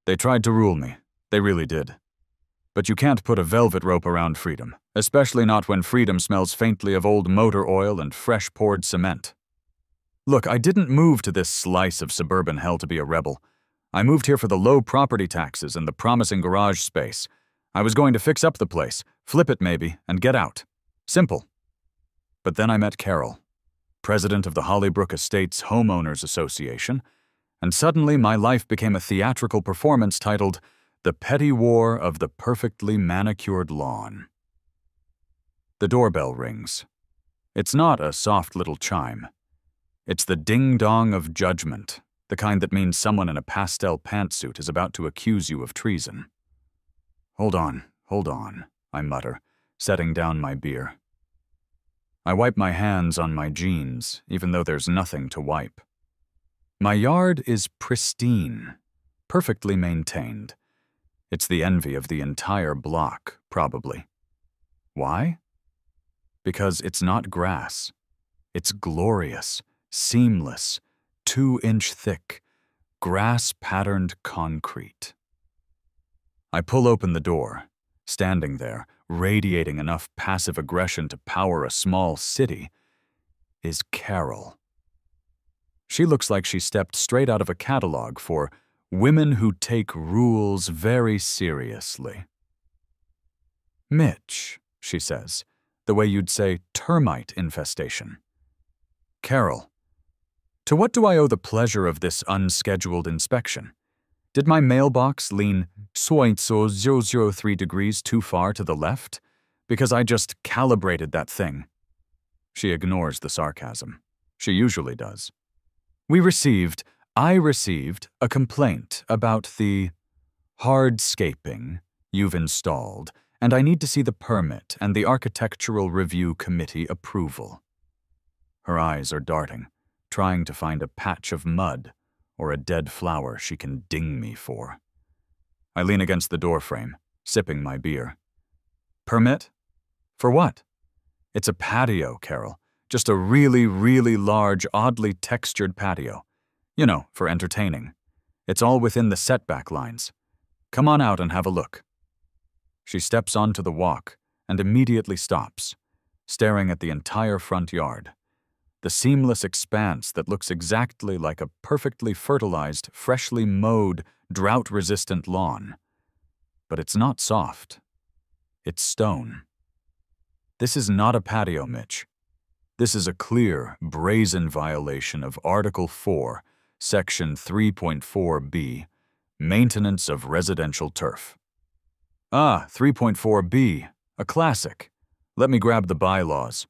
They tried to rule me. They really did. But you can't put a velvet rope around freedom, especially not when freedom smells faintly of old motor oil and fresh-poured cement. Look, I didn't move to this slice of suburban hell to be a rebel. I moved here for the low property taxes and the promising garage space. I was going to fix up the place, flip it maybe, and get out. Simple. But then I met Carol, president of the Hollybrook Estates Homeowners Association, and suddenly my life became a theatrical performance titled The Petty War of the Perfectly Manicured Lawn. The doorbell rings. It's not a soft little chime. It's the ding-dong of judgment, the kind that means someone in a pastel pantsuit is about to accuse you of treason. Hold on, I mutter, setting down my beer. I wipe my hands on my jeans, even though there's nothing to wipe. My yard is pristine, perfectly maintained. It's the envy of the entire block, probably. Why? Because it's not grass. It's glorious, seamless, 2-inch thick, grass-patterned concrete. I pull open the door. Standing there, radiating enough passive aggression to power a small city, is Carol. She looks like she stepped straight out of a catalog for women who take rules very seriously. Mitch, she says, the way you'd say termite infestation. Carol, to what do I owe the pleasure of this unscheduled inspection? Did my mailbox lean 0.003 degrees too far to the left? Because I just calibrated that thing. She ignores the sarcasm. She usually does. I received a complaint about the hardscaping you've installed, and I need to see the permit and the Architectural Review Committee approval. Her eyes are darting, trying to find a patch of mud or a dead flower she can ding me for. I lean against the doorframe, sipping my beer. Permit? For what? It's a patio, Carol. Just a really, really large, oddly textured patio. You know, for entertaining. It's all within the setback lines. Come on out and have a look. She steps onto the walk and immediately stops, staring at the entire front yard. The seamless expanse that looks exactly like a perfectly fertilized, freshly mowed, drought-resistant lawn. But it's not soft. It's stone. This is not a patio, Mitch. This is a clear, brazen violation of Article 4, Section 3.4b, Maintenance of Residential Turf. Ah, 3.4b, a classic. Let me grab the bylaws.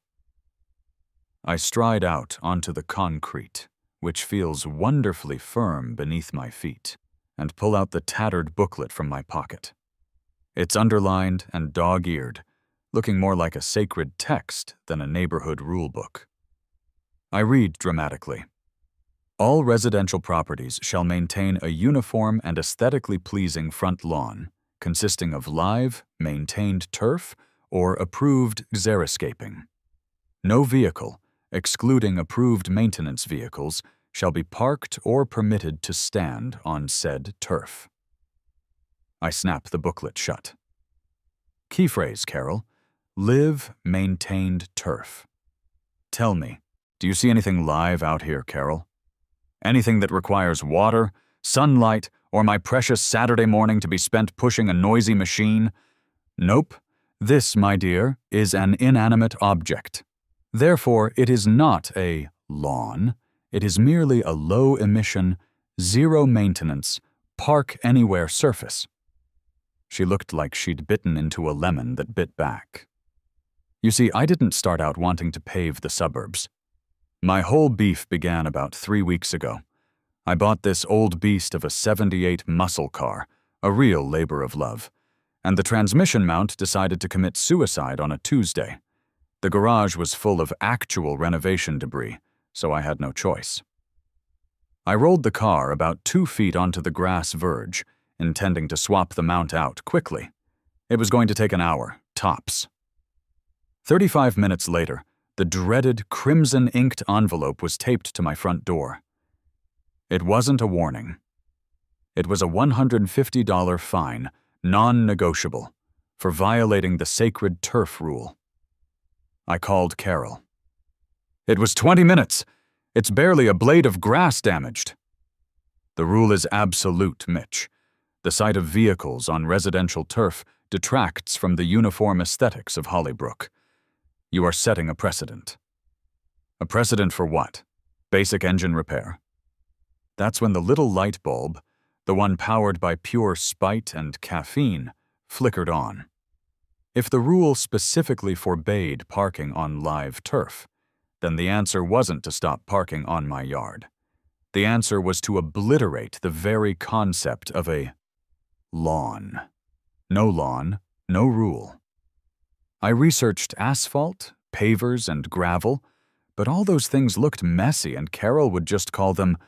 I stride out onto the concrete, which feels wonderfully firm beneath my feet, and pull out the tattered booklet from my pocket. It's underlined and dog-eared, looking more like a sacred text than a neighborhood rulebook. I read dramatically. All residential properties shall maintain a uniform and aesthetically pleasing front lawn, consisting of live, maintained turf or approved xeriscaping. No vehicle, excluding approved maintenance vehicles, shall be parked or permitted to stand on said turf. I snap the booklet shut. Key phrase, Carol. Live maintained turf. Tell me, do you see anything live out here, Carol? Anything that requires water, sunlight, or my precious Saturday morning to be spent pushing a noisy machine? Nope. This, my dear, is an inanimate object. Therefore, it is not a lawn. It is merely a low-emission, zero-maintenance, park-anywhere surface. She looked like she'd bitten into a lemon that bit back. You see, I didn't start out wanting to pave the suburbs. My whole beef began about 3 weeks ago. I bought this old beast of a '78 muscle car, a real labor of love, and the transmission mount decided to commit suicide on a Tuesday. The garage was full of actual renovation debris, so I had no choice. I rolled the car about 2 feet onto the grass verge, intending to swap the mount out quickly. It was going to take an hour, tops. 35 minutes later, the dreaded crimson-inked envelope was taped to my front door. It wasn't a warning. It was a $150 fine, non-negotiable, for violating the sacred turf rule. I called Carol. "It was 20 minutes. It's barely a blade of grass damaged." "The rule is absolute, Mitch. The sight of vehicles on residential turf detracts from the uniform aesthetics of Hollybrook. You are setting a precedent." "A precedent for what? Basic engine repair?" That's when the little light bulb, the one powered by pure spite and caffeine, flickered on. If the rule specifically forbade parking on live turf, then the answer wasn't to stop parking on my yard. The answer was to obliterate the very concept of a lawn. No lawn, no rule. I researched asphalt, pavers, and gravel, but all those things looked messy and Carol would just call them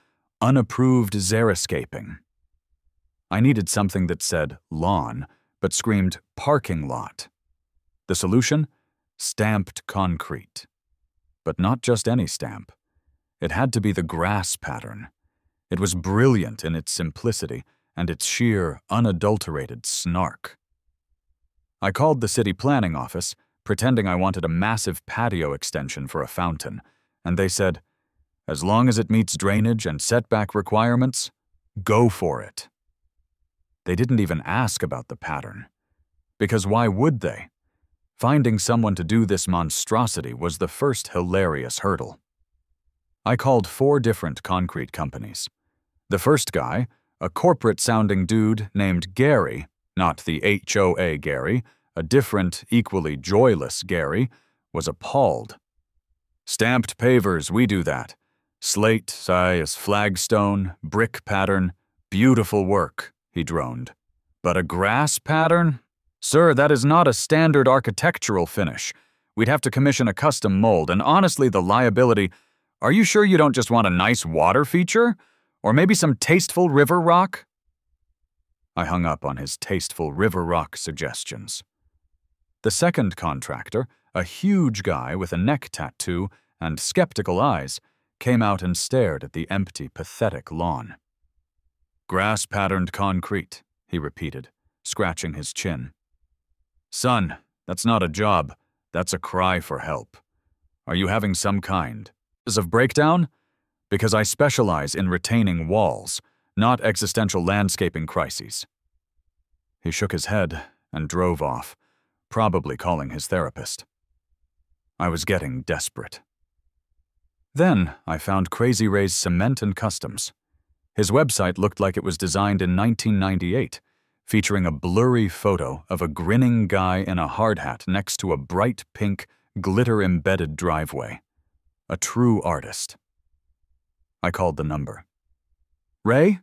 unapproved xeriscaping. I needed something that said lawn, but screamed parking lot. The solution? Stamped concrete. But not just any stamp. It had to be the grass pattern. It was brilliant in its simplicity and its sheer, unadulterated snark. I called the city planning office, pretending I wanted a massive patio extension for a fountain, and they said, "As long as it meets drainage and setback requirements, go for it." They didn't even ask about the pattern. Because why would they? Finding someone to do this monstrosity was the first hilarious hurdle. I called 4 different concrete companies. The first guy, a corporate-sounding dude named Gary, not the HOA Gary, a different, equally joyless Gary, was appalled. "Stamped pavers, we do that. Slate, size, flagstone, brick pattern, beautiful work," he droned. "But a grass pattern? Sir, that is not a standard architectural finish. We'd have to commission a custom mold, and honestly, the liability— Are you sure you don't just want a nice water feature? Or maybe some tasteful river rock?" I hung up on his tasteful river rock suggestions. The second contractor, a huge guy with a neck tattoo and skeptical eyes, came out and stared at the empty, pathetic lawn. "Grass-patterned concrete," he repeated, scratching his chin. "Son, that's not a job. That's a cry for help. Are you having some kind of breakdown? Because I specialize in retaining walls, not existential landscaping crises." He shook his head and drove off, probably calling his therapist. I was getting desperate. Then I found Crazy Ray's Cement and Customs. His website looked like it was designed in 1998, featuring a blurry photo of a grinning guy in a hard hat next to a bright pink, glitter-embedded driveway. A true artist. I called the number. "Ray,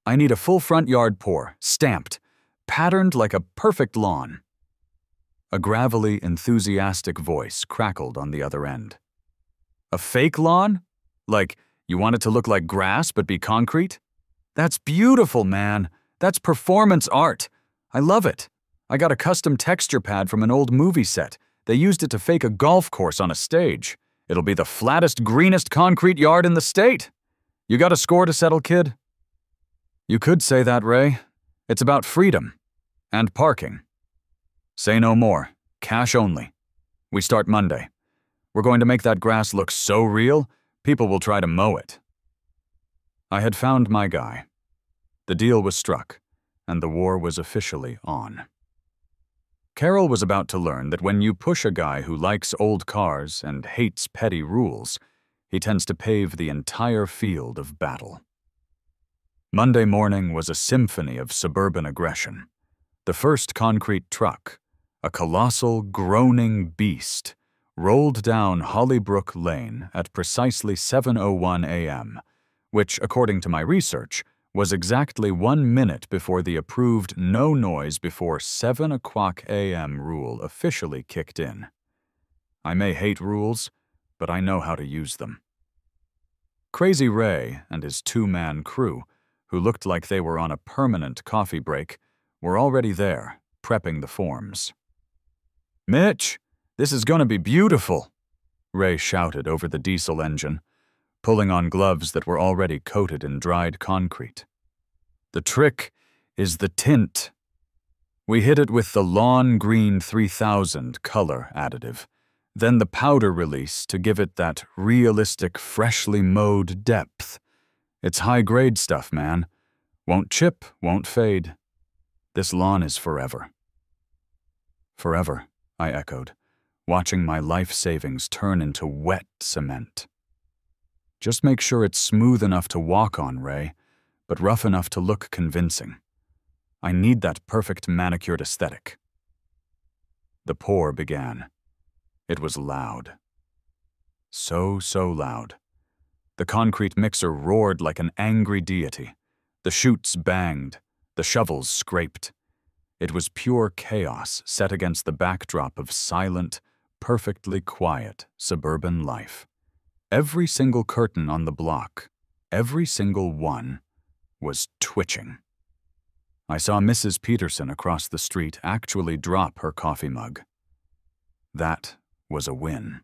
I need a full front yard pour, stamped, patterned like a perfect lawn." A gravelly, enthusiastic voice crackled on the other end. "A fake lawn? Like, you want it to look like grass but be concrete? That's beautiful, man. That's performance art. I love it. I got a custom texture pad from an old movie set. They used it to fake a golf course on a stage. It'll be the flattest, greenest concrete yard in the state. You got a score to settle, kid?" "You could say that, Ray. It's about freedom. And parking. Say no more. Cash only. We start Monday. We're going to make that grass look so real, people will try to mow it." I had found my guy. The deal was struck, and the war was officially on. Carol was about to learn that when you push a guy who likes old cars and hates petty rules, he tends to pave the entire field of battle. Monday morning was a symphony of suburban aggression. The first concrete truck, a colossal, groaning beast, rolled down Hollybrook Lane at precisely 7:01 a.m., which, according to my research, was exactly 1 minute before the approved no noise before 7 o'clock a.m. rule officially kicked in. I may hate rules, but I know how to use them. Crazy Ray and his 2-man crew, who looked like they were on a permanent coffee break, were already there, prepping the forms. "Mitch, this is gonna be beautiful," Ray shouted over the diesel engine, pulling on gloves that were already coated in dried concrete. The trick is the tint. We hit it with the Lawn Green 3000 color additive, then the powder release to give it that realistic, freshly mowed depth. It's high-grade stuff, man. Won't chip, won't fade. This lawn is forever. Forever, I echoed, watching my life savings turn into wet cement. Just make sure it's smooth enough to walk on, Ray, but rough enough to look convincing. I need that perfect manicured aesthetic. The pour began. It was loud. So loud. The concrete mixer roared like an angry deity. The chutes banged. The shovels scraped. It was pure chaos set against the backdrop of silent, perfectly quiet suburban life. Every single curtain on the block, every single one, was twitching. I saw Mrs. Peterson across the street actually drop her coffee mug. That was a win.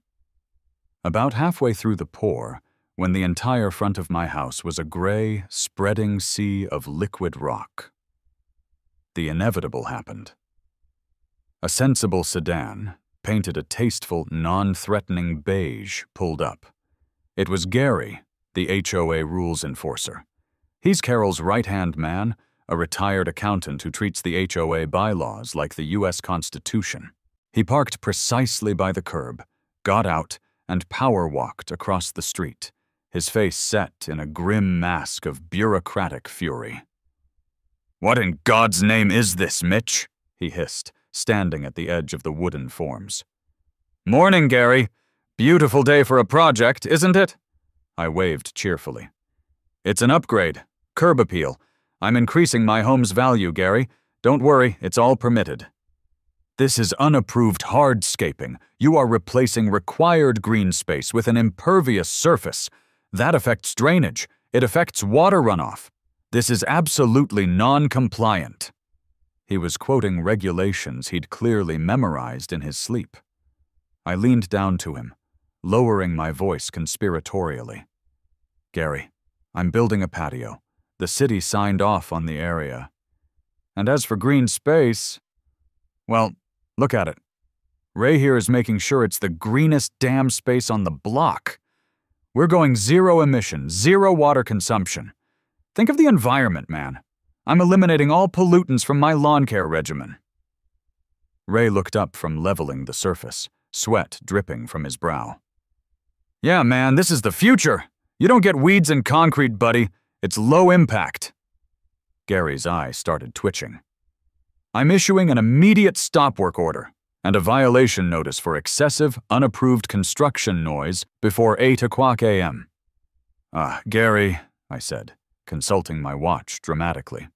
About halfway through the pour, when the entire front of my house was a gray, spreading sea of liquid rock, the inevitable happened. A sensible sedan, painted a tasteful, non-threatening beige, pulled up. It was Gary, the HOA rules enforcer. He's Carol's right-hand man, a retired accountant who treats the HOA bylaws like the U.S. Constitution. He parked precisely by the curb, got out, and power-walked across the street, his face set in a grim mask of bureaucratic fury. "What in God's name is this, Mitch?" he hissed, standing at the edge of the wooden forms. "Morning, Gary. Beautiful day for a project, isn't it?" I waved cheerfully. "It's an upgrade. Curb appeal. I'm increasing my home's value, Gary. Don't worry, it's all permitted." "This is unapproved hardscaping. You are replacing required green space with an impervious surface. That affects drainage. It affects water runoff. This is absolutely non-compliant." He was quoting regulations he'd clearly memorized in his sleep. I leaned down to him, lowering my voice conspiratorially. "Gary, I'm building a patio. The city signed off on the area. And as for green space, well, look at it. Ray here is making sure it's the greenest damn space on the block. We're going zero emission, zero water consumption. Think of the environment, man. I'm eliminating all pollutants from my lawn care regimen." Ray looked up from leveling the surface, sweat dripping from his brow. "Yeah, man, this is the future. You don't get weeds in concrete, buddy. It's low impact." Gary's eye started twitching. "I'm issuing an immediate stop work order and a violation notice for excessive, unapproved construction noise before 8 o'clock a.m. Gary," I said, consulting my watch dramatically.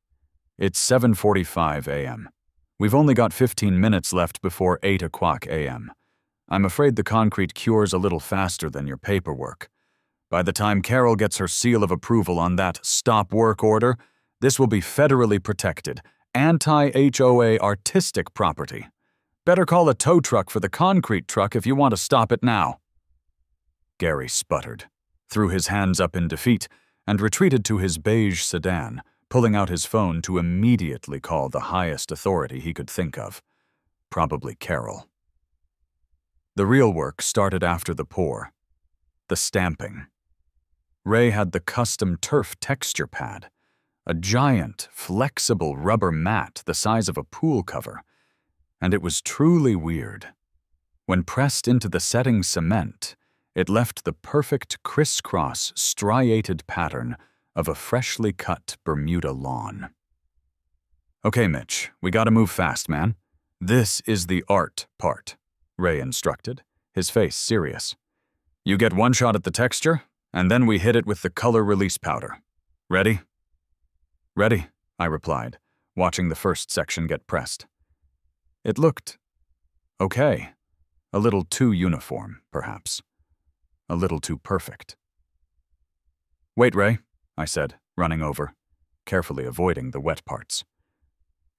"It's 7:45 a.m. We've only got 15 minutes left before 8 o'clock a.m. I'm afraid the concrete cures a little faster than your paperwork. By the time Carol gets her seal of approval on that stop work order, this will be federally protected, anti-HOA artistic property. Better call a tow truck for the concrete truck if you want to stop it now." Gary sputtered, threw his hands up in defeat, and retreated to his beige sedan, pulling out his phone to immediately call the highest authority he could think of. Probably Carol. The real work started after the pour. The stamping. Ray had the custom turf texture pad, a giant, flexible rubber mat the size of a pool cover, and it was truly weird. When pressed into the setting cement, it left the perfect crisscross, striated pattern of a freshly cut Bermuda lawn. "Okay, Mitch, we gotta move fast, man. This is the art part," Ray instructed, his face serious. "You get one shot at the texture, and then we hit it with the color release powder. Ready?" "Ready," I replied, watching the first section get pressed. It looked okay. A little too uniform, perhaps. A little too perfect. "Wait, Ray," I said, running over, carefully avoiding the wet parts.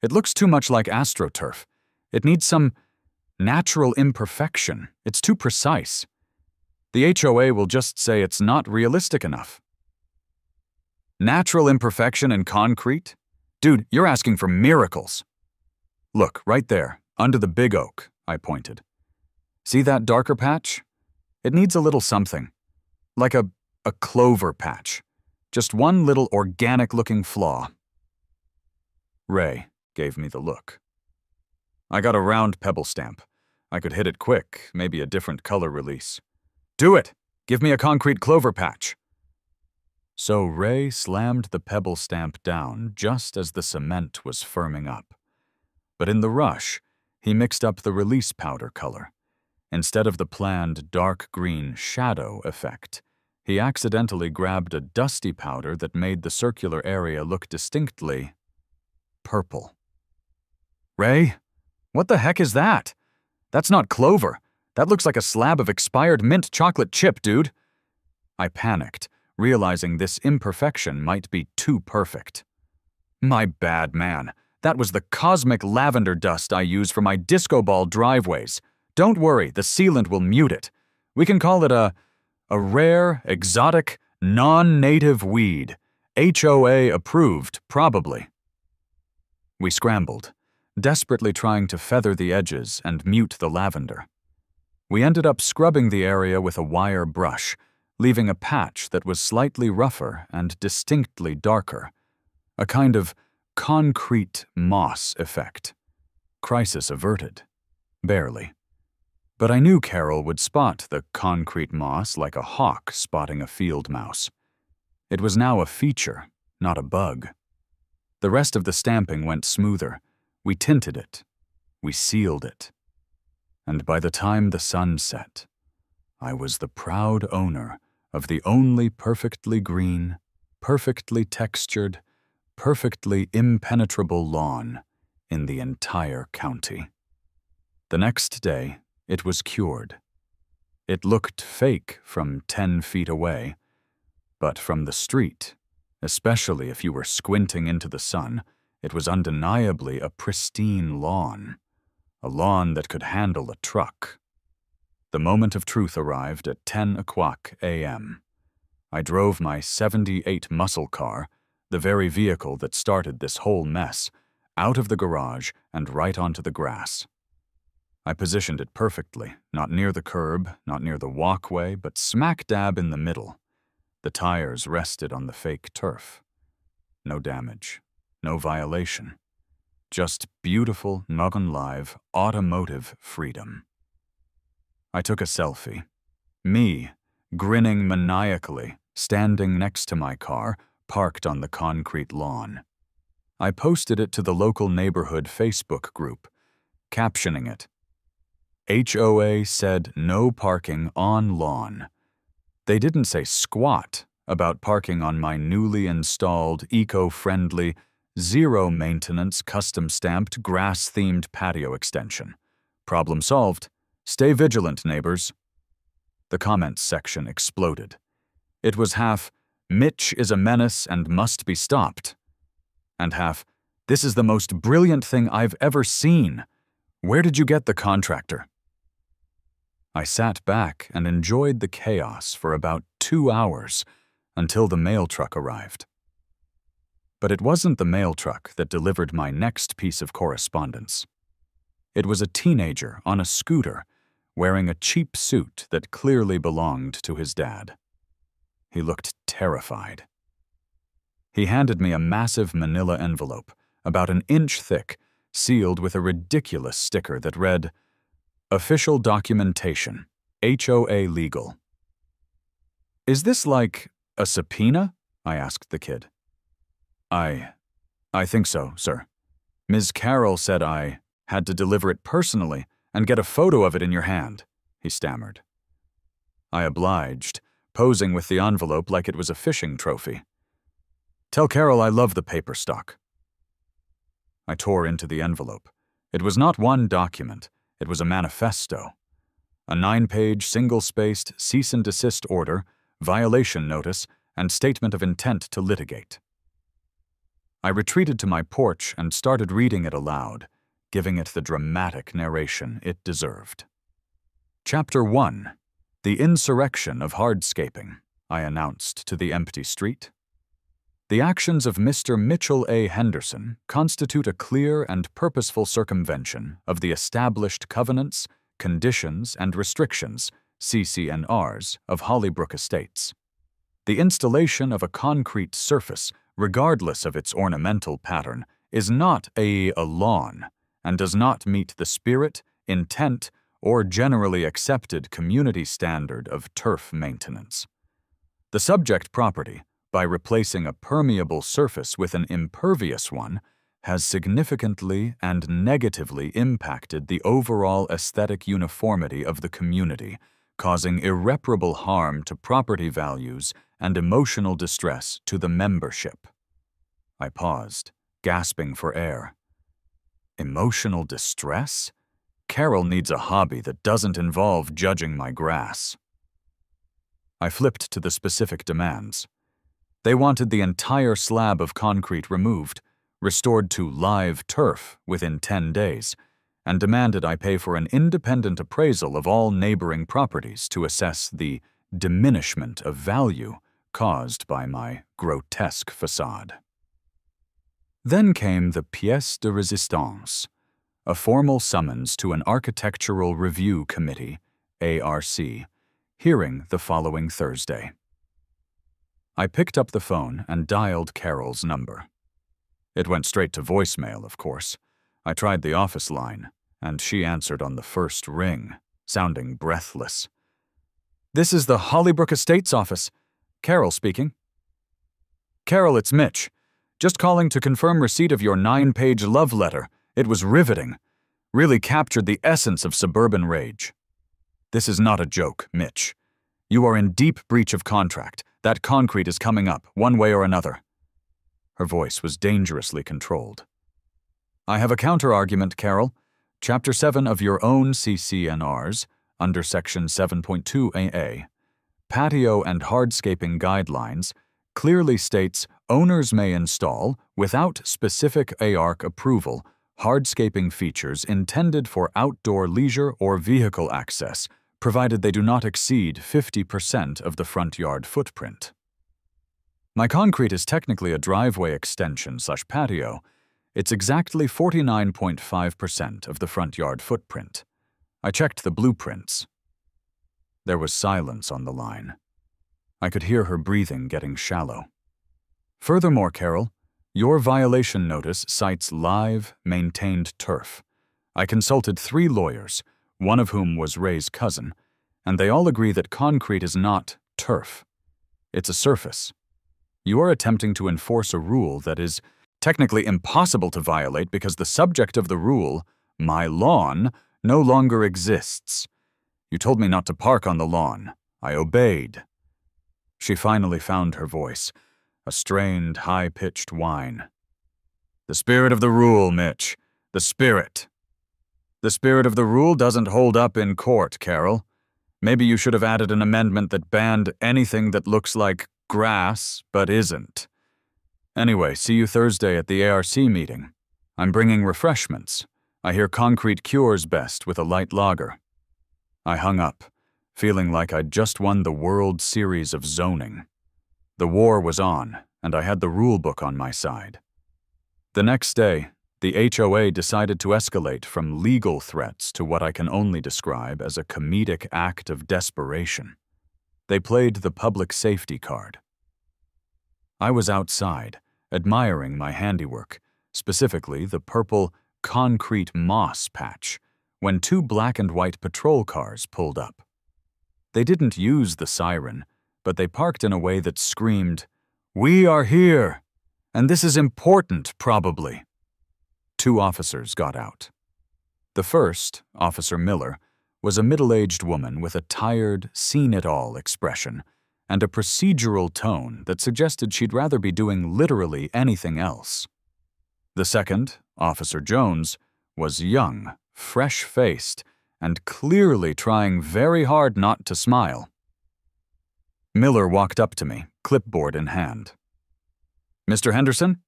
"It looks too much like AstroTurf. It needs some natural imperfection. It's too precise. The HOA will just say it's not realistic enough." "Natural imperfection in concrete? Dude, you're asking for miracles. Look, right there, under the big oak, I pointed. See that darker patch? It needs a little something. Like a clover patch. Just one little organic-looking flaw. Ray gave me the look. I got a round pebble stamp. I could hit it quick, maybe a different color release. Do it! Give me a concrete clover patch. So Ray slammed the pebble stamp down just as the cement was firming up. But in the rush, he mixed up the release powder color. Instead of the planned dark green shadow effect, he accidentally grabbed a dusty powder that made the circular area look distinctly purple. Ray, what the heck is that? That's not clover. That looks like a slab of expired mint chocolate chip, dude. I panicked, realizing this imperfection might be too perfect. My bad, man. That was the cosmic lavender dust I use for my disco ball driveways. Don't worry, the sealant will mute it. We can call it a rare, exotic, non-native weed. HOA approved, probably. We scrambled, desperately trying to feather the edges and mute the lavender. We ended up scrubbing the area with a wire brush, leaving a patch that was slightly rougher and distinctly darker, a kind of concrete moss effect. Crisis averted. Barely. But I knew Carol would spot the concrete moss like a hawk spotting a field mouse. It was now a feature, not a bug. The rest of the stamping went smoother. We tinted it. We sealed it. And by the time the sun set, I was the proud owner of the only perfectly green, perfectly textured, perfectly impenetrable lawn in the entire county. The next day, it was cured. It looked fake from 10 feet away, but from the street, especially if you were squinting into the sun, it was undeniably a pristine lawn, a lawn that could handle a truck. The moment of truth arrived at 10 o'clock a.m. I drove my '78 muscle car, the very vehicle that started this whole mess, out of the garage and right onto the grass. I positioned it perfectly, not near the curb, not near the walkway, but smack dab in the middle. The tires rested on the fake turf. No damage, no violation. Just beautiful, non-live, automotive freedom. I took a selfie. Me, grinning maniacally, standing next to my car, parked on the concrete lawn. I posted it to the local neighborhood Facebook group, captioning it, HOA said no parking on lawn. They didn't say squat about parking on my newly installed, eco-friendly, zero-maintenance, custom-stamped, grass-themed patio extension. Problem solved. Stay vigilant, neighbors. The comments section exploded. It was half, Mitch is a menace and must be stopped, and half, this is the most brilliant thing I've ever seen. Where did you get the contractor? I sat back and enjoyed the chaos for about 2 hours until the mail truck arrived. But it wasn't the mail truck that delivered my next piece of correspondence. It was a teenager on a scooter wearing a cheap suit that clearly belonged to his dad. He looked terrified. He handed me a massive manila envelope, about an inch thick, sealed with a ridiculous sticker that read, Official documentation, HOA legal. Is this like a subpoena? I asked the kid. I think so, sir. Ms. Carroll said I had to deliver it personally and get a photo of it in your hand, he stammered. I obliged, posing with the envelope like it was a fishing trophy. Tell Carol I love the paper stock. I tore into the envelope. It was not one document. It was a manifesto. A 9-page, single-spaced cease and desist order, violation notice, and statement of intent to litigate. I retreated to my porch and started reading it aloud, giving it the dramatic narration it deserved. Chapter 1. The Insurrection of Hardscaping, I announced to the empty street. The actions of Mr. Mitchell A. Henderson constitute a clear and purposeful circumvention of the established covenants, conditions, and restrictions, CC&Rs, of Hollybrook Estates. The installation of a concrete surface, regardless of its ornamental pattern, is not a lawn and does not meet the spirit, intent, or generally accepted community standard of turf maintenance. The subject property, by replacing a permeable surface with an impervious one, has significantly and negatively impacted the overall aesthetic uniformity of the community, causing irreparable harm to property values and emotional distress to the membership. I paused, gasping for air. Emotional distress? Carol needs a hobby that doesn't involve judging my grass. I flipped to the specific demands. They wanted the entire slab of concrete removed, restored to live turf within 10 days, and demanded I pay for an independent appraisal of all neighboring properties to assess the diminishment of value caused by my grotesque facade. Then came the pièce de résistance, a formal summons to an Architectural Review Committee, ARC, hearing the following Thursday. I picked up the phone and dialed Carol's number. It went straight to voicemail, of course. I tried the office line, and she answered on the first ring, sounding breathless. "This is the Hollybrook Estates office. Carol speaking." "Carol, it's Mitch. Just calling to confirm receipt of your 9-page love letter. It was riveting. Really captured the essence of suburban rage." "This is not a joke, Mitch. You are in deep breach of contract. That concrete is coming up, one way or another." Her voice was dangerously controlled. "I have a counter-argument, Carol. Chapter 7 of your own CC&Rs, under Section 7.2 AA, Patio and Hardscaping Guidelines, clearly states owners may install, without specific ARC approval, hardscaping features intended for outdoor leisure or vehicle access, provided they do not exceed 50% of the front yard footprint. My concrete is technically a driveway extension/patio. It's exactly 49.5% of the front yard footprint. I checked the blueprints. There was silence on the line. I could hear her breathing getting shallow. "Furthermore, Carol, your violation notice cites live, maintained turf. I consulted 3 lawyers, one of whom was Ray's cousin, and they all agree that concrete is not turf. It's a surface. You are attempting to enforce a rule that is technically impossible to violate because the subject of the rule, my lawn, no longer exists. You told me not to park on the lawn. I obeyed." She finally found her voice, a strained, high-pitched whine. "The spirit of the rule, Mitch. The spirit." "The spirit of the rule doesn't hold up in court, Carol. Maybe you should have added an amendment that banned anything that looks like grass but isn't. Anyway, see you Thursday at the ARC meeting. I'm bringing refreshments. I hear concrete cures best with a light lager." I hung up, feeling like I'd just won the World Series of zoning. The war was on, and I had the rule book on my side. The next day, the HOA decided to escalate from legal threats to what I can only describe as a comedic act of desperation. They played the public safety card. I was outside, admiring my handiwork, specifically the purple concrete moss patch, when 2 black and white patrol cars pulled up. They didn't use the siren, but they parked in a way that screamed, "We are here! And this is important, probably." 2 officers got out. The first, Officer Miller, was a middle-aged woman with a tired, seen-it-all expression and a procedural tone that suggested she'd rather be doing literally anything else. The second, Officer Jones, was young, fresh-faced, and clearly trying very hard not to smile. Miller walked up to me, clipboard in hand. "Mr. Henderson,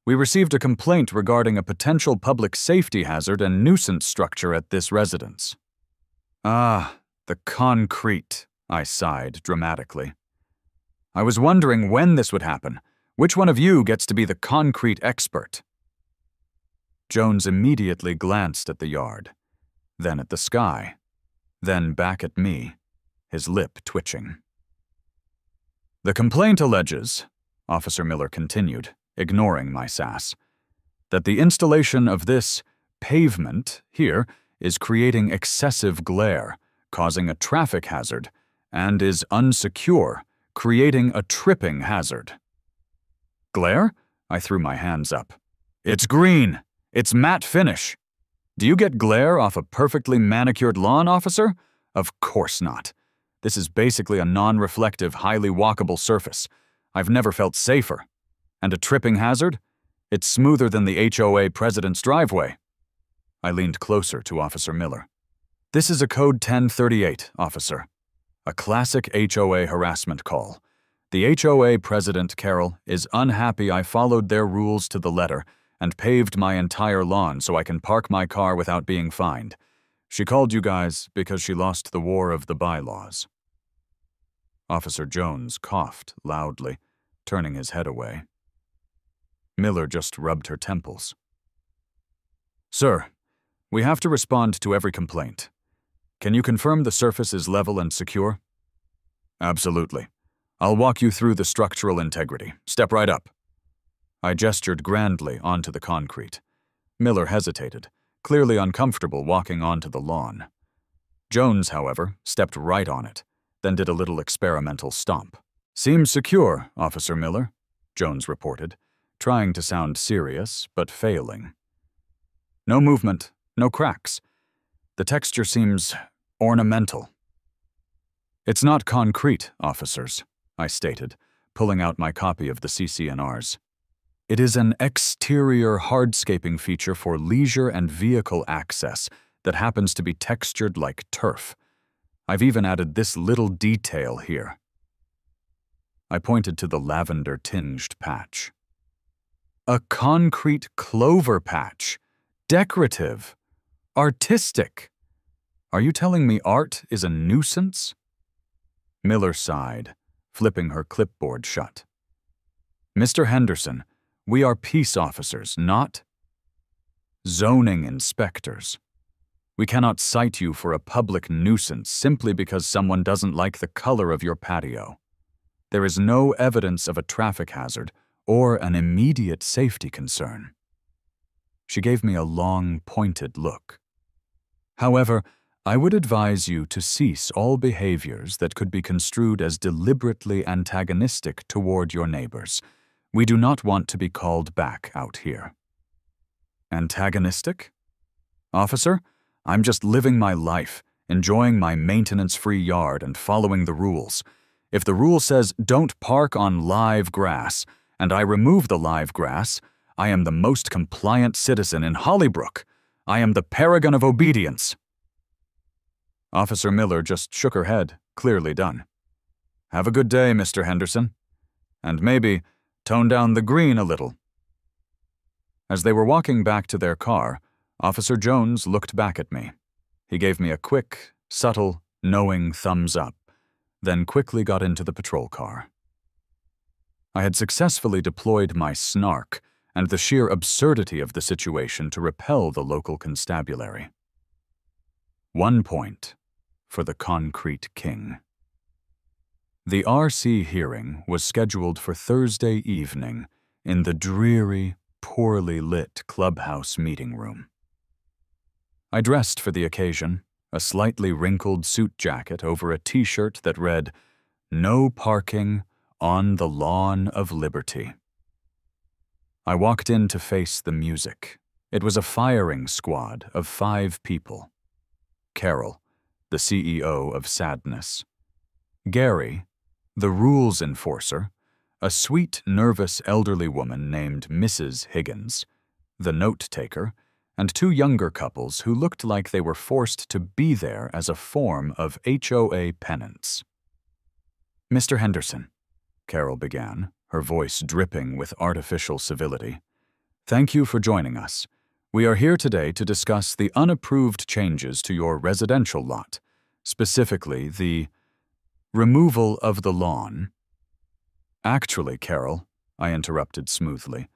we received a complaint regarding a potential public safety hazard and nuisance structure at this residence." "Ah, the concrete," I sighed dramatically. "I was wondering when this would happen. Which one of you gets to be the concrete expert? Jones immediately glanced at the yard, then at the sky, then back at me, his lip twitching. The complaint alleges, Officer Miller continued, ignoring my sass, that the installation of this pavement here is creating excessive glare, causing a traffic hazard, and is unsecure, creating a tripping hazard. Glare? I threw my hands up. It's green. It's matte finish. Do you get glare off a perfectly manicured lawn, officer? Of course not. This is basically a non-reflective, highly walkable surface. I've never felt safer. And a tripping hazard? It's smoother than the HOA president's driveway. I leaned closer to Officer Miller. This is a Code 1038, officer. A classic HOA harassment call. The HOA president, Carol, is unhappy I followed their rules to the letter and paved my entire lawn so I can park my car without being fined. She called you guys because she lost the war of the bylaws. Officer Jones coughed loudly, turning his head away. Miller just rubbed her temples. Sir, we have to respond to every complaint. Can you confirm the surface is level and secure? Absolutely. I'll walk you through the structural integrity. Step right up. I gestured grandly onto the concrete. Miller hesitated, clearly uncomfortable walking onto the lawn. Jones, however, stepped right on it, then did a little experimental stomp. Seems secure, Officer Miller, Jones reported, trying to sound serious, but failing. No movement, no cracks. The texture seems ornamental. It's not concrete, officers, I stated, pulling out my copy of the CC&Rs. It is an exterior hardscaping feature for leisure and vehicle access that happens to be textured like turf. I've even added this little detail here. I pointed to the lavender-tinged patch. A concrete clover patch. Decorative. Artistic. Are you telling me art is a nuisance? Miller sighed, flipping her clipboard shut. Mr. Henderson, we are peace officers, not zoning inspectors. We cannot cite you for a public nuisance simply because someone doesn't like the color of your patio. There is no evidence of a traffic hazard or an immediate safety concern. She gave me a long, pointed look. However, I would advise you to cease all behaviors that could be construed as deliberately antagonistic toward your neighbors. We do not want to be called back out here. Antagonistic? Officer, I'm just living my life, enjoying my maintenance-free yard and following the rules. If the rule says don't park on live grass, and I remove the live grass, I am the most compliant citizen in Hollybrook. I am the paragon of obedience. Officer Miller just shook her head, clearly done. Have a good day, Mr. Henderson. And maybe tone down the green a little. As they were walking back to their car, Officer Jones looked back at me. He gave me a quick, subtle, knowing thumbs up, then quickly got into the patrol car. I had successfully deployed my snark and the sheer absurdity of the situation to repel the local constabulary. 1 point for the Concrete King. The RC hearing was scheduled for Thursday evening in the dreary, poorly lit clubhouse meeting room. I dressed for the occasion, a slightly wrinkled suit jacket over a t-shirt that read, "No parking on the lawn of liberty." I walked in to face the music. It was a firing squad of 5 people. Carol, the CEO of Sadness. Gary, the rules enforcer, a sweet, nervous elderly woman named Mrs. Higgins, the note-taker, and 2 younger couples who looked like they were forced to be there as a form of HOA penance. Mr. Henderson, Carol began, her voice dripping with artificial civility. Thank you for joining us. We are here today to discuss the unapproved changes to your residential lot, specifically the removal of the lawn. Actually, Carol, I interrupted smoothly.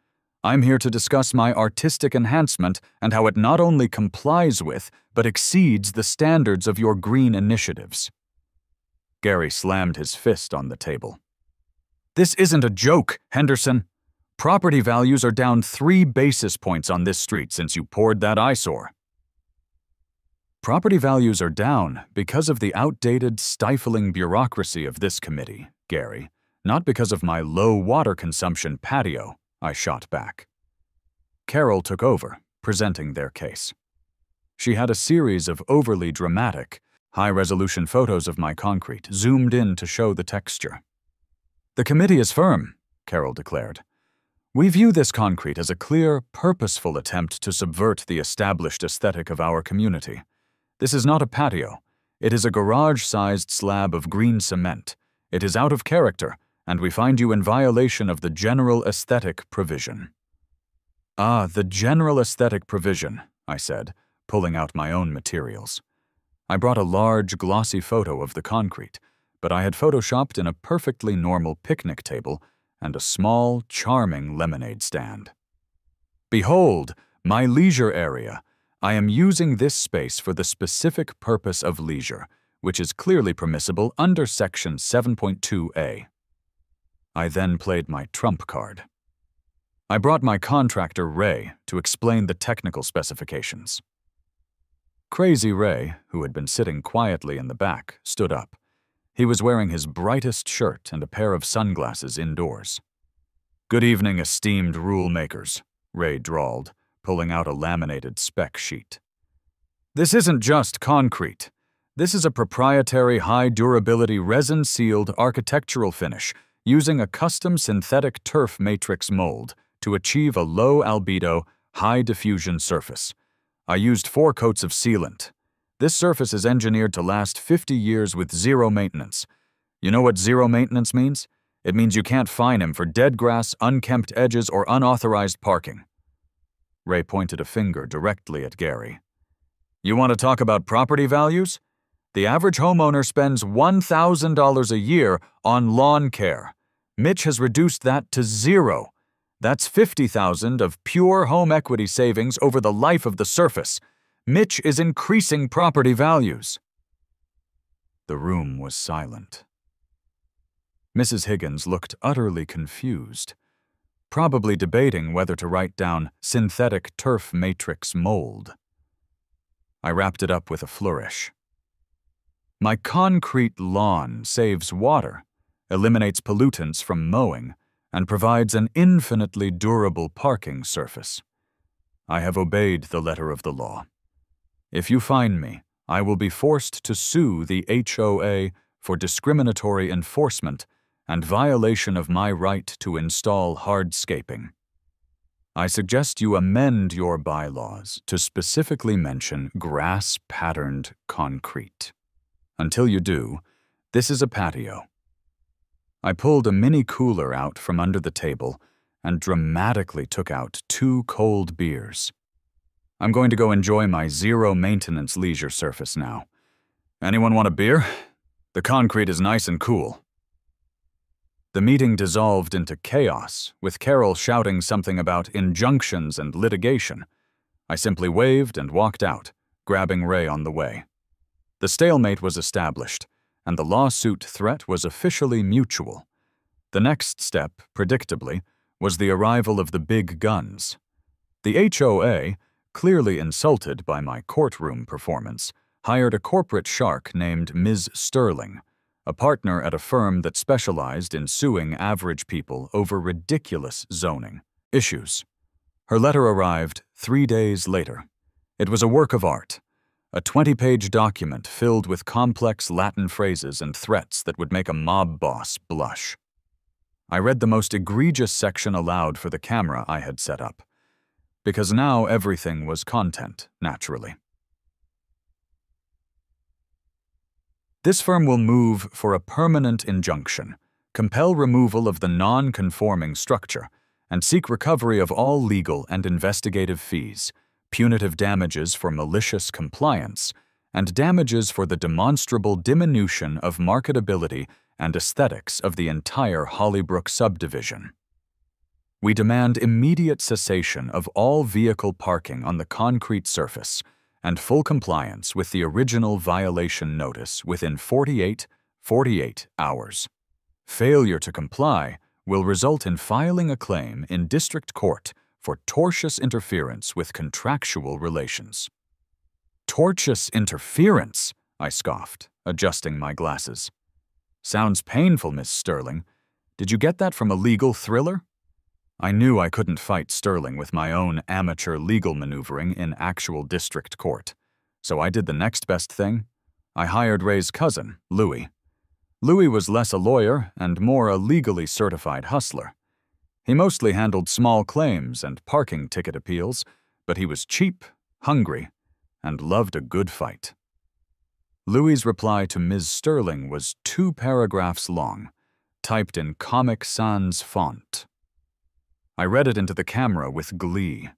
I'm here to discuss my artistic enhancement and how it not only complies with, but exceeds the standards of your green initiatives. Gary slammed his fist on the table. This isn't a joke, Henderson. Property values are down 3 basis points on this street since you poured that eyesore. Property values are down because of the outdated, stifling bureaucracy of this committee, Gary, not because of my low water consumption patio, I shot back. Carol took over, presenting their case. She had a series of overly dramatic, high-resolution photos of my concrete, zoomed in to show the texture. The committee is firm, Carol declared. We view this concrete as a clear, purposeful attempt to subvert the established aesthetic of our community. This is not a patio. It is a garage-sized slab of green cement. It is out of character, and we find you in violation of the general aesthetic provision. Ah, the general aesthetic provision, I said, pulling out my own materials. I brought a large, glossy photo of the concrete, but I had photoshopped in a perfectly normal picnic table and a small, charming lemonade stand. Behold, my leisure area. I am using this space for the specific purpose of leisure, which is clearly permissible under Section 7.2a. I then played my trump card. I brought my contractor, Ray, to explain the technical specifications. Crazy Ray, who had been sitting quietly in the back, stood up. He was wearing his brightest shirt and a pair of sunglasses indoors. Good evening, esteemed rule makers, Ray drawled, pulling out a laminated spec sheet. This isn't just concrete. This is a proprietary high-durability resin-sealed architectural finish using a custom synthetic turf matrix mold to achieve a low-albedo, high-diffusion surface. I used 4 coats of sealant. This surface is engineered to last 50 years with zero maintenance. You know what zero maintenance means? It means you can't fine him for dead grass, unkempt edges, or unauthorized parking. Ray pointed a finger directly at Gary. You want to talk about property values? The average homeowner spends $1,000 a year on lawn care. Mitch has reduced that to 0. That's $50,000 of pure home equity savings over the life of the surface. Mitch is increasing property values. The room was silent. Mrs. Higgins looked utterly confused, probably debating whether to write down synthetic turf matrix mold. I wrapped it up with a flourish. My concrete lawn saves water, eliminates pollutants from mowing, and provides an infinitely durable parking surface. I have obeyed the letter of the law. If you fine me, I will be forced to sue the HOA for discriminatory enforcement and violation of my right to install hardscaping. I suggest you amend your bylaws to specifically mention grass-patterned concrete. Until you do, this is a patio. I pulled a mini cooler out from under the table and dramatically took out 2 cold beers. I'm going to go enjoy my zero-maintenance leisure surface now. Anyone want a beer? The concrete is nice and cool. The meeting dissolved into chaos, with Carol shouting something about injunctions and litigation. I simply waved and walked out, grabbing Ray on the way. The stalemate was established, and the lawsuit threat was officially mutual. The next step, predictably, was the arrival of the big guns. The HOA, clearly insulted by my courtroom performance, hired a corporate shark named Ms. Sterling, a partner at a firm that specialized in suing average people over ridiculous zoning issues. Her letter arrived 3 days later. It was a work of art, a 20-page document filled with complex Latin phrases and threats that would make a mob boss blush. I read the most egregious section aloud for the camera I had set up, because now everything was content, naturally. This firm will move for a permanent injunction, compel removal of the non-conforming structure, and seek recovery of all legal and investigative fees, punitive damages for malicious compliance, and damages for the demonstrable diminution of marketability and aesthetics of the entire Hollybrook subdivision. We demand immediate cessation of all vehicle parking on the concrete surface and full compliance with the original violation notice within 48 hours. Failure to comply will result in filing a claim in district court for tortious interference with contractual relations. Tortious interference? I scoffed, adjusting my glasses. Sounds painful, Miss Sterling. Did you get that from a legal thriller? I knew I couldn't fight Sterling with my own amateur legal maneuvering in actual district court, so I did the next best thing. I hired Ray's cousin, Louis. Louis was less a lawyer and more a legally certified hustler. He mostly handled small claims and parking ticket appeals, but he was cheap, hungry, and loved a good fight. Louis's reply to Ms. Sterling was 2 paragraphs long, typed in Comic Sans font. I read it into the camera with glee.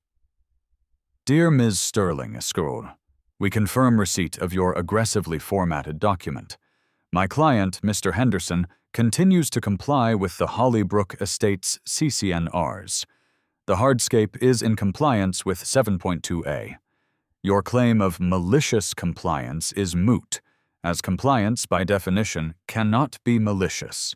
Dear Ms. Sterling, we confirm receipt of your aggressively formatted document. My client, Mr. Henderson, continues to comply with the Hollybrook Estates CCNRs. The hardscape is in compliance with 7.2a. Your claim of malicious compliance is moot, as compliance, by definition, cannot be malicious.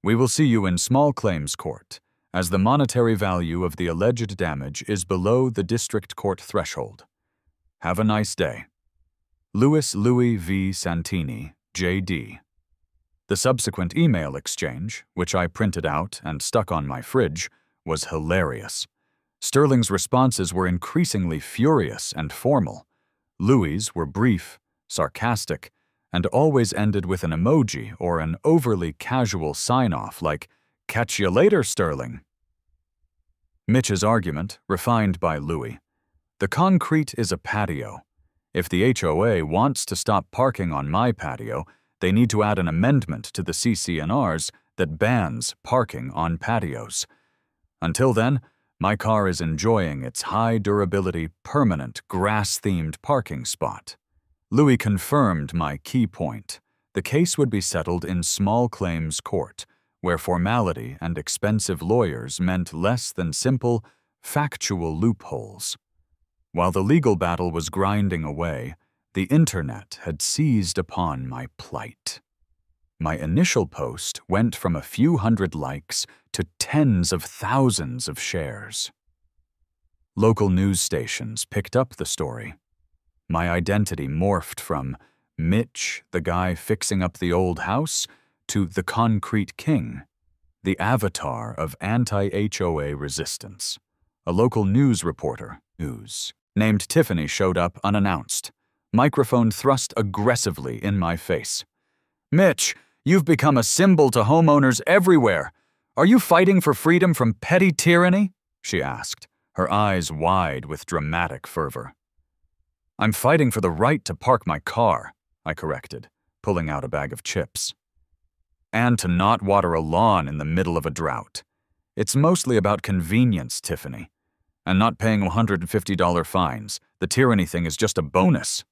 We will see you in small claims court, as the monetary value of the alleged damage is below the district court threshold. Have a nice day. Louis V. Santini, J.D. The subsequent email exchange, which I printed out and stuck on my fridge, was hilarious. Sterling's responses were increasingly furious and formal. Louis's were brief, sarcastic, and always ended with an emoji or an overly casual sign-off like, "Catch you later, Sterling." Mitch's argument, refined by Louis. The concrete is a patio. If the HOA wants to stop parking on my patio, they need to add an amendment to the CCNRs that bans parking on patios. Until then, my car is enjoying its high-durability, permanent, grass-themed parking spot. Louis confirmed my key point. The case would be settled in small claims court, where formality and expensive lawyers meant less than simple, factual loopholes. While the legal battle was grinding away, the internet had seized upon my plight. My initial post went from a few hundred likes to tens of thousands of shares. Local news stations picked up the story. My identity morphed from Mitch, the guy fixing up the old house, to the Concrete King, the avatar of anti-HOA resistance. A local news reporter, named Tiffany showed up unannounced, microphone thrust aggressively in my face. "Mitch, you've become a symbol to homeowners everywhere. Are you fighting for freedom from petty tyranny?" she asked, her eyes wide with dramatic fervor. "I'm fighting for the right to park my car," I corrected, pulling out a bag of chips. "And to not water a lawn in the middle of a drought. It's mostly about convenience, Tiffany. And not paying $150 fines. The tyranny thing is just a bonus."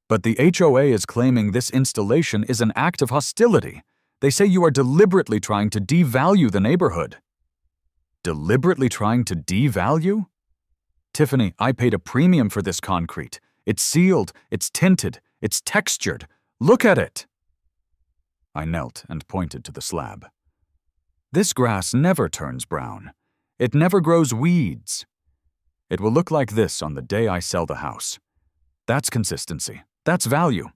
"But the HOA is claiming this installation is an act of hostility. They say you are deliberately trying to devalue the neighborhood." Deliberately trying to devalue? "Tiffany, I paid a premium for this concrete. It's sealed, it's tinted, it's textured. Look at it." I knelt and pointed to the slab. "This grass never turns brown. It never grows weeds. It will look like this on the day I sell the house. That's consistency. That's value.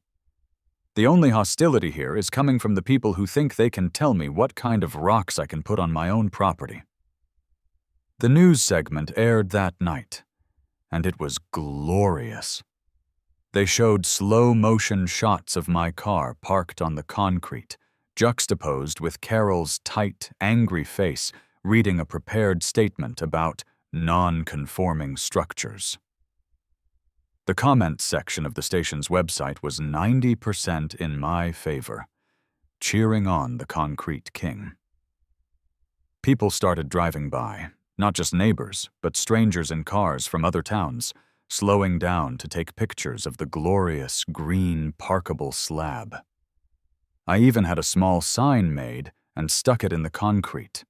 The only hostility here is coming from the people who think they can tell me what kind of rocks I can put on my own property." The news segment aired that night, and it was glorious. They showed slow-motion shots of my car parked on the concrete, juxtaposed with Carol's tight, angry face reading a prepared statement about non-conforming structures. The comments section of the station's website was 90% in my favor, cheering on the Concrete King. People started driving by, not just neighbors, but strangers in cars from other towns, slowing down to take pictures of the glorious green parkable slab. I even had a small sign made and stuck it in the concrete.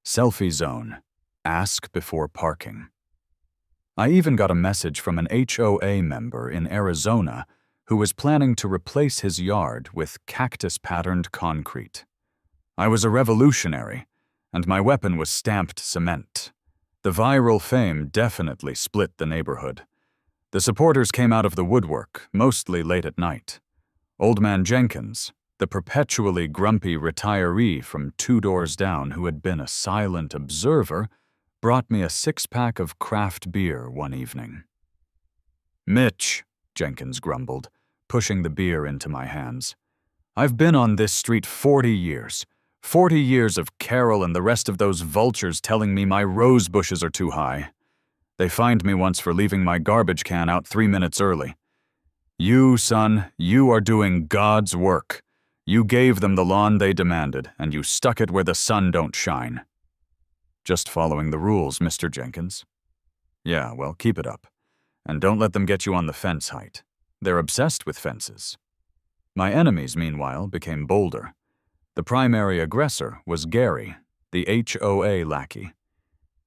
"Selfie zone. Ask before parking. I even got a message from an HOA member in Arizona who was planning to replace his yard with cactus-patterned concrete. I was a revolutionary, and my weapon was stamped cement. The viral fame definitely split the neighborhood. The supporters came out of the woodwork, mostly late at night. Old Man Jenkins, the perpetually grumpy retiree from 2 doors down who had been a silent observer, brought me a 6-pack of craft beer one evening. "Mitch," Jenkins grumbled, pushing the beer into my hands. "I've been on this street 40 years. 40 years of Carol and the rest of those vultures telling me my rose bushes are too high. They fined me once for leaving my garbage can out 3 minutes early. You, son, you are doing God's work. You gave them the lawn they demanded, and you stuck it where the sun don't shine." "Just following the rules, Mr. Jenkins." "Yeah, well, keep it up. And don't let them get you on the fence height. They're obsessed with fences." My enemies, meanwhile, became bolder. The primary aggressor was Gary, the HOA lackey.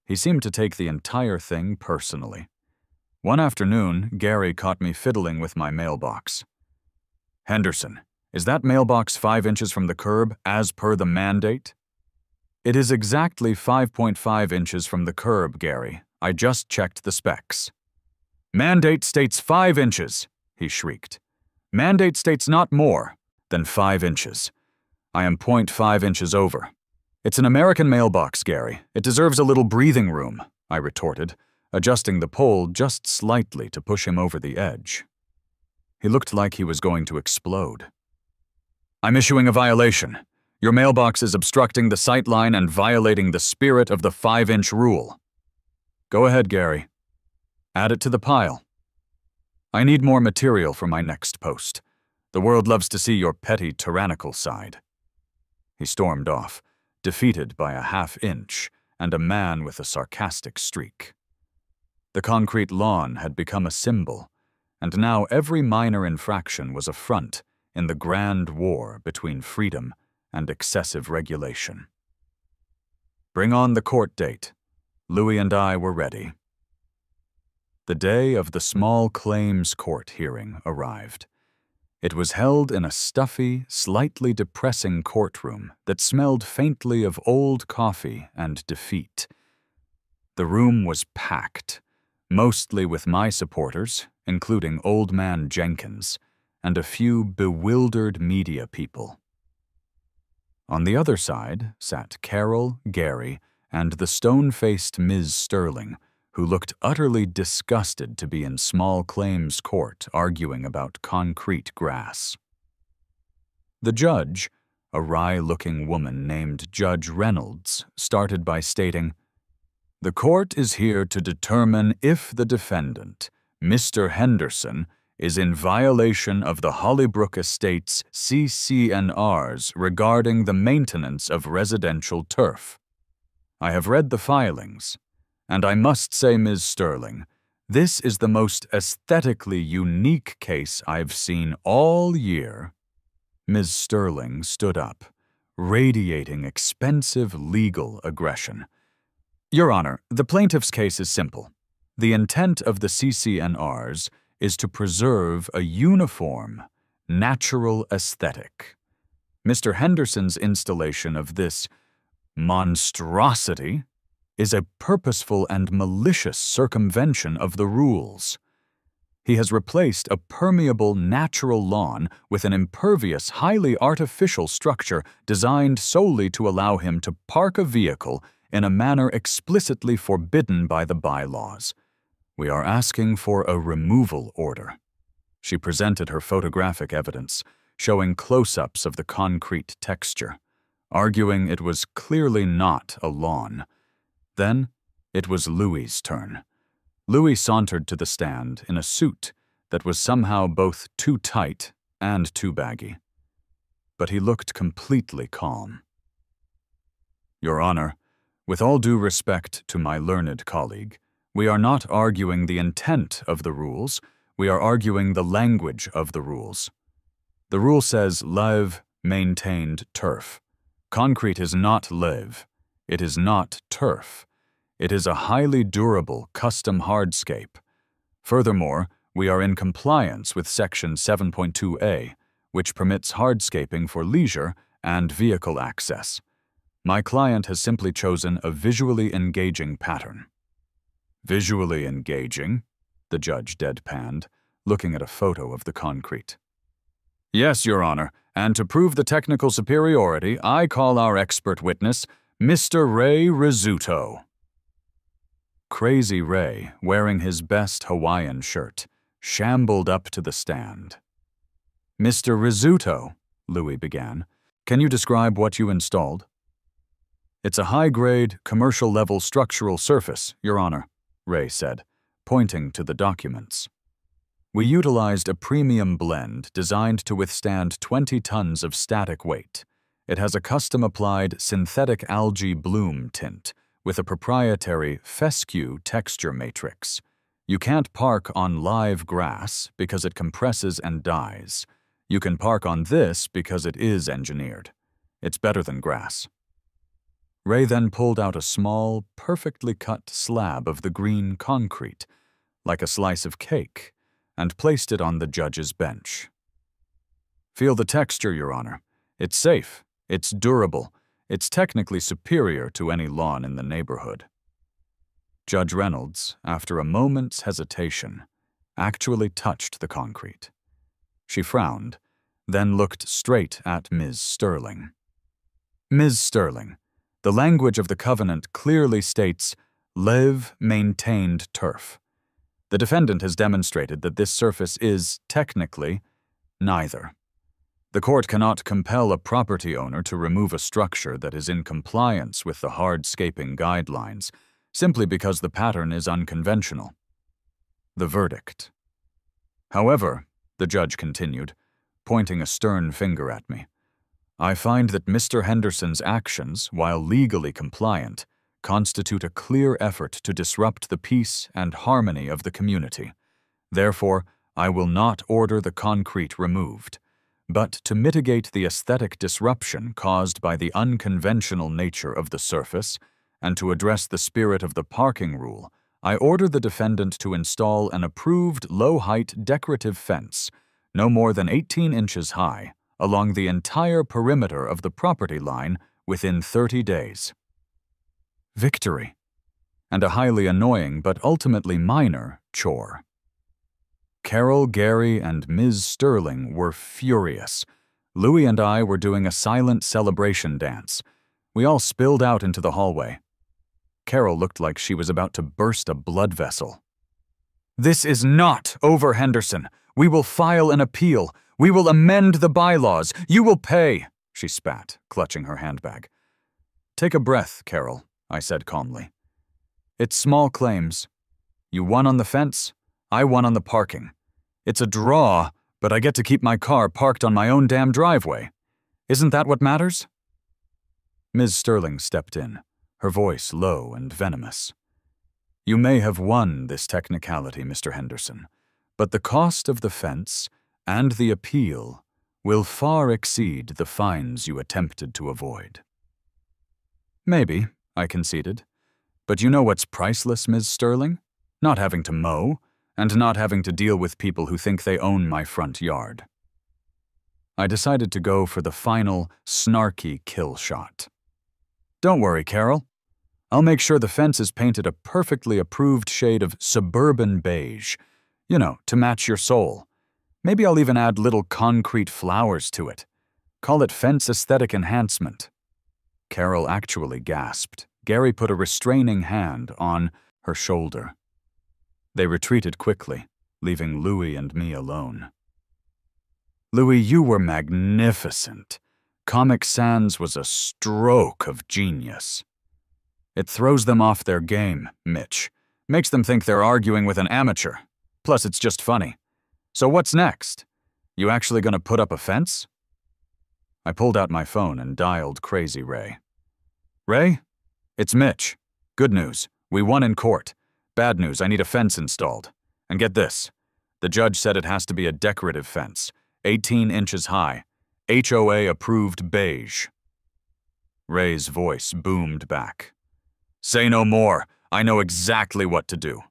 He seemed to take the entire thing personally. One afternoon, Gary caught me fiddling with my mailbox. "Henderson, is that mailbox 5 inches from the curb, as per the mandate?" "It is exactly 5.5 inches from the curb, Gary. I just checked the specs." "Mandate states 5 inches," he shrieked. "Mandate states not more than 5 inches. I am 0.5 inches over." "It's an American mailbox, Gary. It deserves a little breathing room," I retorted, adjusting the pole just slightly to push him over the edge. He looked like he was going to explode. "I'm issuing a violation. Your mailbox is obstructing the sight line and violating the spirit of the 5-inch rule." "Go ahead, Gary. Add it to the pile. I need more material for my next post. The world loves to see your petty, tyrannical side." He stormed off, defeated by a 1/2 inch and a man with a sarcastic streak. The concrete lawn had become a symbol, and now every minor infraction was a front in the grand war between freedom and excessive regulation. Bring on the court date. Louis and I were ready. The day of the small claims court hearing arrived. It was held in a stuffy, slightly depressing courtroom that smelled faintly of old coffee and defeat. The room was packed, mostly with my supporters, including Old Man Jenkins, and a few bewildered media people. On the other side sat Carol, Gary, and the stone-faced Ms. Sterling, who looked utterly disgusted to be in small claims court arguing about concrete grass. The judge, a wry-looking woman named Judge Reynolds, started by stating, "The court is here to determine if the defendant, Mr. Henderson, is in violation of the Hollybrook Estates CC&Rs regarding the maintenance of residential turf. I have read the filings, and I must say, Ms. Sterling, this is the most aesthetically unique case I've seen all year." Ms. Sterling stood up, radiating expensive legal aggression. "Your Honor, the plaintiff's case is simple. The intent of the CC&Rs is to preserve a uniform, natural aesthetic. Mr. Henderson's installation of this monstrosity is a purposeful and malicious circumvention of the rules. He has replaced a permeable natural lawn with an impervious, highly artificial structure designed solely to allow him to park a vehicle in a manner explicitly forbidden by the bylaws. We are asking for a removal order." She presented her photographic evidence, showing close-ups of the concrete texture, arguing it was clearly not a lawn. Then it was Louis's turn. Louis sauntered to the stand in a suit that was somehow both too tight and too baggy. But he looked completely calm. "Your Honor, with all due respect to my learned colleague, we are not arguing the intent of the rules, we are arguing the language of the rules. The rule says live, maintained turf. Concrete is not live. It is not turf. It is a highly durable custom hardscape. Furthermore, we are in compliance with Section 7.2a, which permits hardscaping for leisure and vehicle access. My client has simply chosen a visually engaging pattern. Visually engaging? The judge deadpanned, looking at a photo of the concrete. Yes, Your Honor, and to prove the technical superiority, I call our expert witness, Mr. Ray Rizzuto. Crazy Ray, wearing his best Hawaiian shirt, shambled up to the stand. Mr. Rizzuto, Louis began, can you describe what you installed? It's a high-grade, commercial-level structural surface, Your Honor, Ray said, pointing to the documents. We utilized a premium blend designed to withstand 20 tons of static weight. It has a custom-applied synthetic algae bloom tint with a proprietary fescue texture matrix. You can't park on live grass because it compresses and dies. You can park on this because it is engineered. It's better than grass. Ray then pulled out a small, perfectly cut slab of the green concrete, like a slice of cake, and placed it on the judge's bench. Feel the texture, Your Honor. It's safe, it's durable, it's technically superior to any lawn in the neighborhood. Judge Reynolds, after a moment's hesitation, actually touched the concrete. She frowned, then looked straight at Ms. Sterling. Ms. Sterling, the language of the covenant clearly states, "Live maintained turf." The defendant has demonstrated that this surface is, technically, neither. The court cannot compel a property owner to remove a structure that is in compliance with the hardscaping guidelines, simply because the pattern is unconventional. The verdict. However, the judge continued, pointing a stern finger at me, I find that Mr. Henderson's actions, while legally compliant, constitute a clear effort to disrupt the peace and harmony of the community. Therefore, I will not order the concrete removed, but to mitigate the aesthetic disruption caused by the unconventional nature of the surface, and to address the spirit of the parking rule, I order the defendant to install an approved low-height decorative fence, no more than 18 inches high, along the entire perimeter of the property line within 30 days. Victory, and a highly annoying but ultimately minor chore. Carol, Gary, and Ms. Sterling were furious. Louis and I were doing a silent celebration dance. We all spilled out into the hallway. Carol looked like she was about to burst a blood vessel. This is not over, Henderson. We will file an appeal. We will amend the bylaws. You will pay, she spat, clutching her handbag. Take a breath, Carol, I said calmly. It's small claims. You won on the fence, I won on the parking. It's a draw, but I get to keep my car parked on my own damn driveway. Isn't that what matters? Ms. Sterling stepped in, her voice low and venomous. You may have won this technicality, Mr. Henderson, but the cost of the fence and the appeal will far exceed the fines you attempted to avoid. Maybe, I conceded, but you know what's priceless, Ms. Sterling? Not having to mow, and not having to deal with people who think they own my front yard. I decided to go for the final, snarky kill shot. Don't worry, Carol. I'll make sure the fence is painted a perfectly approved shade of suburban beige, you know, to match your soul. Maybe I'll even add little concrete flowers to it. Call it fence aesthetic enhancement. Carol actually gasped. Gary put a restraining hand on her shoulder. They retreated quickly, leaving Louis and me alone. Louis, you were magnificent. Comic Sans was a stroke of genius. It throws them off their game, Mitch. Makes them think they're arguing with an amateur. Plus, it's just funny. So what's next? You actually gonna put up a fence? I pulled out my phone and dialed Crazy Ray. Ray? It's Mitch. Good news. We won in court. Bad news, I need a fence installed. And get this. The judge said it has to be a decorative fence, 18 inches high, HOA approved beige. Ray's voice boomed back. Say no more. I know exactly what to do.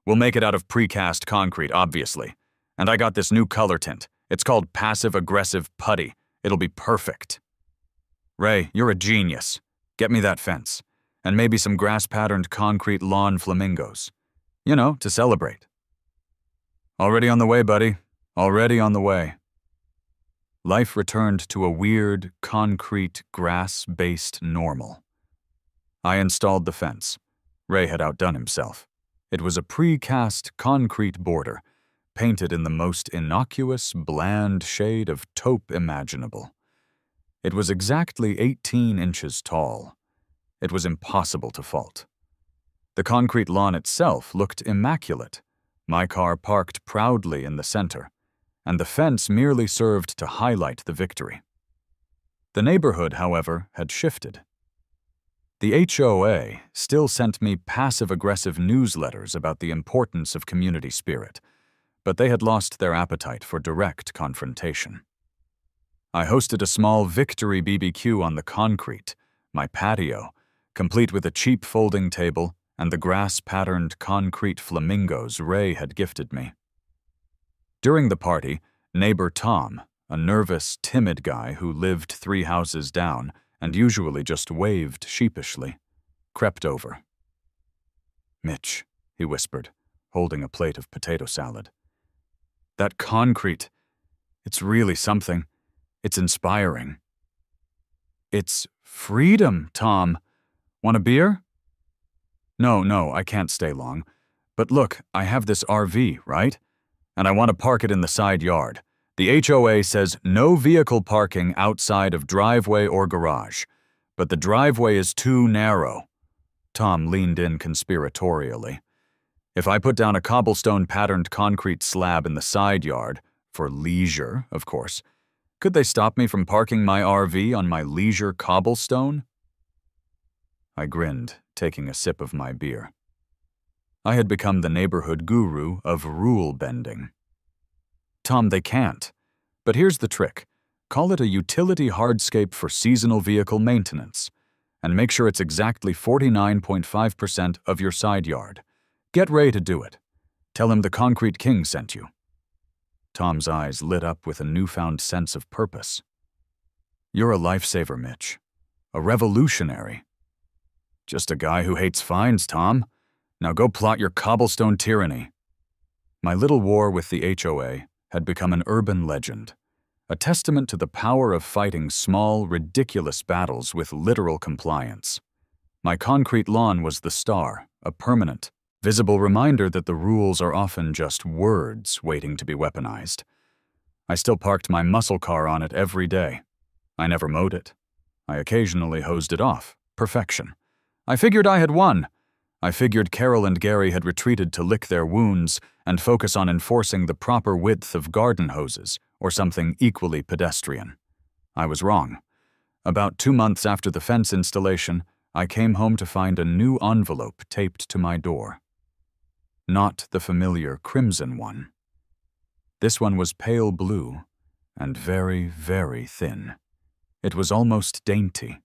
We'll make it out of precast concrete, obviously. And I got this new color tint. It's called passive-aggressive putty. It'll be perfect. Ray, you're a genius. Get me that fence. And maybe some grass-patterned concrete lawn flamingos. You know, to celebrate. Already on the way, buddy. Already on the way. Life returned to a weird, concrete, grass-based normal. I installed the fence. Ray had outdone himself. It was a precast concrete border, painted in the most innocuous, bland shade of taupe imaginable. It was exactly 18 inches tall. It was impossible to fault. The concrete lawn itself looked immaculate, my car parked proudly in the center, and the fence merely served to highlight the victory. The neighborhood, however, had shifted. The HOA still sent me passive-aggressive newsletters about the importance of community spirit, but they had lost their appetite for direct confrontation. I hosted a small victory BBQ on the concrete, my patio, complete with a cheap folding table and the grass-patterned concrete flamingos Ray had gifted me. During the party, neighbor Tom, a nervous, timid guy who lived 3 houses down and usually just waved sheepishly, crept over. "Mitch," he whispered, holding a plate of potato salad. "That concrete, it's really something. It's inspiring." "It's freedom, Tom. Want a beer?" No, I can't stay long. But look, I have this RV, right? And I want to park it in the side yard. The HOA says no vehicle parking outside of driveway or garage. But the driveway is too narrow. Tom leaned in conspiratorially. If I put down a cobblestone-patterned concrete slab in the side yard, for leisure, of course, could they stop me from parking my RV on my leisure cobblestone? I grinned, taking a sip of my beer. I had become the neighborhood guru of rule bending. "Tom, they can't. But here's the trick. Call it a utility hardscape for seasonal vehicle maintenance, and make sure it's exactly 49.5% of your side yard. Get Ray to do it. Tell him the Concrete King sent you." Tom's eyes lit up with a newfound sense of purpose. "You're a lifesaver, Mitch. A revolutionary." "Just a guy who hates fines, Tom. Now go plot your cobblestone tyranny." My little war with the HOA had become an urban legend, a testament to the power of fighting small, ridiculous battles with literal compliance. My concrete lawn was the star, a permanent, visible reminder that the rules are often just words waiting to be weaponized. I still parked my muscle car on it every day. I never mowed it. I occasionally hosed it off. Perfection. I figured I had won. I figured Carol and Gary had retreated to lick their wounds and focus on enforcing the proper width of garden hoses, or something equally pedestrian. I was wrong. About 2 months after the fence installation, I came home to find a new envelope taped to my door. Not the familiar crimson one. This one was pale blue and very, very thin. It was almost dainty.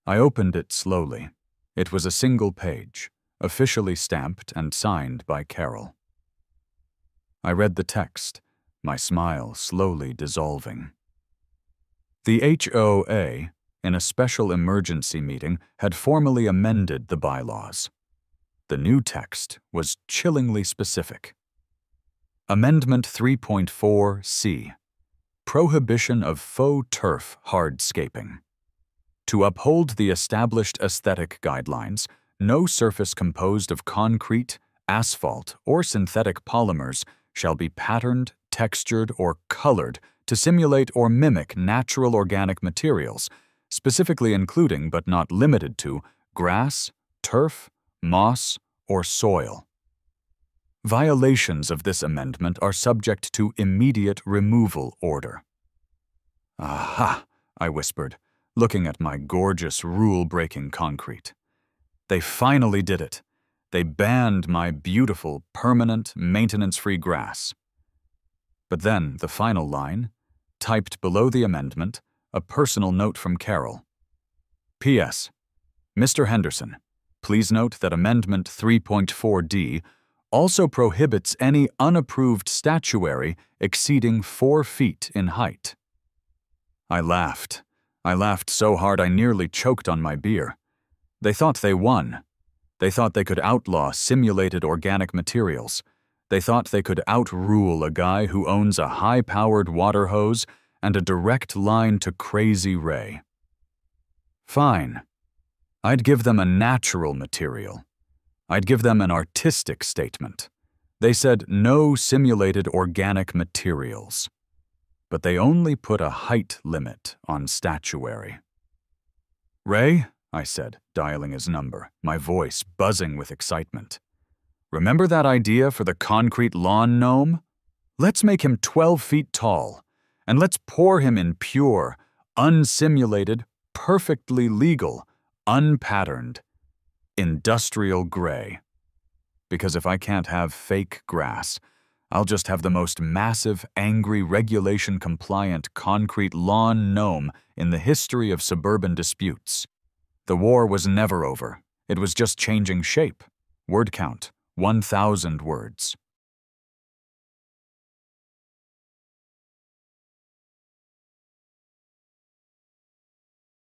I opened it slowly. It was a single page, officially stamped and signed by Carol. I read the text, my smile slowly dissolving. The HOA, in a special emergency meeting, had formally amended the bylaws. The new text was chillingly specific. Amendment 3.4c, Prohibition of Faux Turf Hardscaping. To uphold the established aesthetic guidelines, no surface composed of concrete, asphalt, or synthetic polymers shall be patterned, textured, or colored to simulate or mimic natural organic materials, specifically including but not limited to grass, turf, moss, or soil. Violations of this amendment are subject to immediate removal order. "Aha," I whispered, looking at my gorgeous rule-breaking concrete. They finally did it. They banned my beautiful, permanent, maintenance-free grass. But then the final line, typed below the amendment, a personal note from Carol. "P.S. Mr. Henderson, Please note that Amendment 3.4D also prohibits any unapproved statuary exceeding 4 feet in height. I laughed. I laughed so hard I nearly choked on my beer. They thought they won. They thought they could outlaw simulated organic materials. They thought they could outrule a guy who owns a high-powered water hose and a direct line to Crazy Ray. Fine. I'd give them a natural material. I'd give them an artistic statement. They said no simulated organic materials. But they only put a height limit on statuary. Ray, I said, dialing his number, my voice buzzing with excitement. Remember that idea for the concrete lawn gnome? Let's make him 12 feet tall, and let's pour him in pure, unsimulated, perfectly legal, unpatterned, industrial gray. Because if I can't have fake grass, I'll just have the most massive, angry, regulation-compliant concrete lawn gnome in the history of suburban disputes. The war was never over. It was just changing shape. Word count, 1,000 words.